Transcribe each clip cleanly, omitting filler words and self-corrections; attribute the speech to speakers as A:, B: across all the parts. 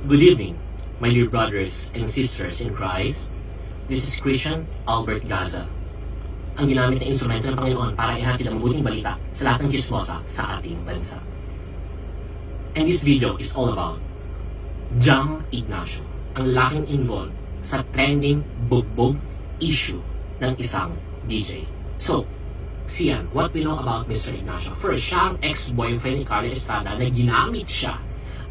A: Good evening, my dear brothers and sisters in Christ. This is Christian Albert Gaza, ang ginamit na instrumento ng Panginoon para ihatid ang mabuting balita sa lahat ng chismosa sa ating bansa. And this video is all about Jam Ignacio, ang laking involved sa trending bugbog issue ng isang DJ. So, siyan, what we know about Mr. Ignacio. First, siya ang ex-boyfriend ni Carla Estrada na ginamit siya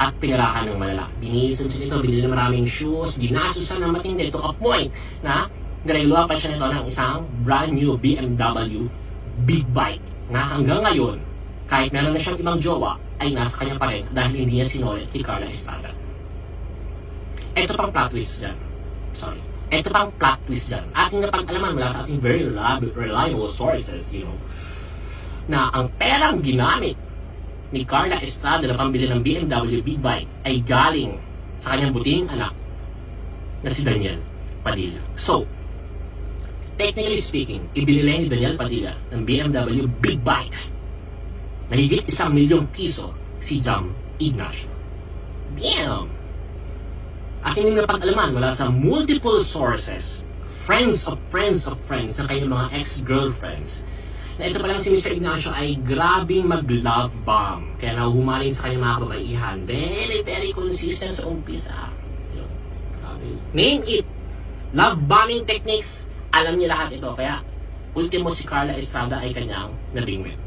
A: at pinirahan ng malala. Binihisan siya nito, binili ng maraming shoes, ginasusan ng matindi to a point na nireluwa pa siya nito ng isang brand new BMW big bike na hanggang ngayon, kahit meron na siyang ibang jowa, ay nasa kanya pa rin dahil hindi niya sinole kay Carla Estrada. Ito pang plot twist dyan. Ito pang plot twist dyan. Ating napag-alaman mula sa ating very reliable sources, na ang perang ginamit ni Carla Estrada na pambili ng BMW Big Bike ay galing sa kanyang buting anak na si Daniel Padilla. So, technically speaking, ibinili ni Daniel Padilla ng BMW Big Bike na higit 1 milyong piso si Jam Ignacio. Damn! Aking napag-alaman mula sa multiple sources, friends of friends of friends ng kanyang mga ex-girlfriends, na ito palang si Mr. Ignacio ay grabing mag-love bomb. Kaya nahuhumaling sa kanyang mga kababaihan. Very, very consistent sa umpisa. Name it. Love bombing techniques. Alam niya lahat ito. Kaya, ultimo si Carla Estrada ay kanyang nabingwit.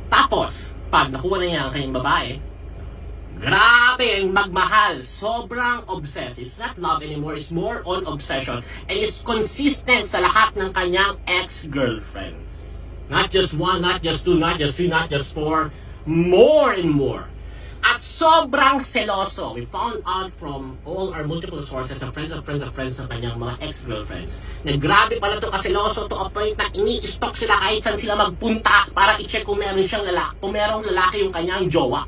A: Tapos, pag nakuha na niya ang kanyang babae, grabe ang magmahal. Sobrang obsessed. It's not love anymore. It's more on obsession. And it's consistent sa lahat ng kanyang ex-girlfriends. Not just one, not just two, not just three, not just four. More and more. At sobrang seloso. We found out from all our multiple sources ng friends of friends of friends ng kanyang mga ex-girlfriends na grabe pala ito kaseloso to a point na ini-stalk sila kahit saan sila magpunta para i-check kung meron siyang lalaki, kung merong lalaki yung kanyang jowa.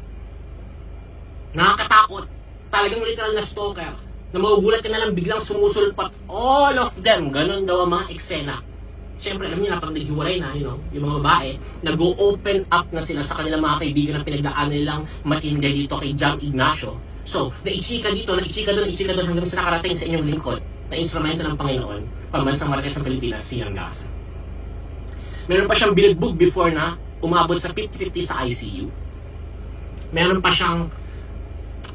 A: Nakakatakot. Talagang literal na stalker. Na magugulat ka na lang biglang sumusulpat. All of them. Ganon daw ang mga eksena. Siyempre, alam niyo na pag naghiwalay na, yung mga babae, nag-open up na sila sa kanilang mga kaibigan na pinagdaanan nilang matindi dito kay Jam Ignacio. So, naichika dito, naichika doon, hanggang sa nakarating sa inyong lingkod na instrumento ng Panginoon, pambansang Marquez ng Pilipinas, siyang Gaza. Meron pa siyang binugbog before na umabot sa 50-50 sa ICU. Meron pa siyang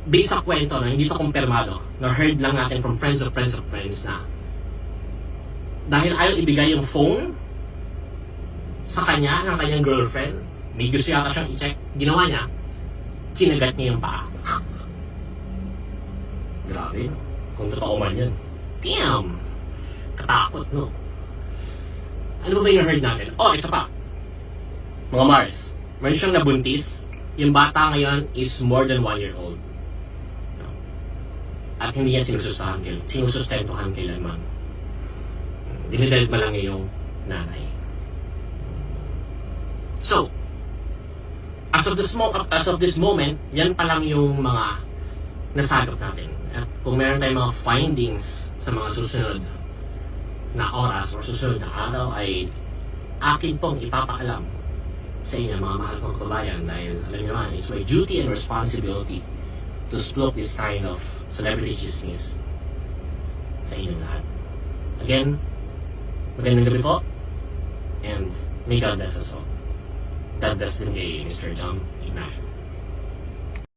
A: based sa kwento na hindi ito kumpirmado, na heard lang natin from friends of friends of friends na dahil ayaw ibigay yung phone sa kanya ng kanyang girlfriend, may gusto yata siyang i-check, ginawa niya, kinagat niya yung paa. Grabe, kung totoo man yun. Damn! Katakot, no? Ano ba yung heard natin? Oh, ito pa. Mga Mars, meron siyang nabuntis, yung bata ngayon is more than 1 year old. At hindi niya sinusustentuhan kailanman. Dinidalit pa lang yung nanay. So, as of this moment, yan pa lang yung mga nasagap natin. At kung meron tayong mga findings sa mga susunod na oras o susunod na araw, ay akin pong ipapaalam sa inyo, mga mahal kong kababayan, dahil alam niyo naman, it's my duty and responsibility to sploke this kind of celebrity chismis sa inyong lahat. Again, magandang gabi po, and may God bless us all. God bless din kay Mr. Jam Ignacio.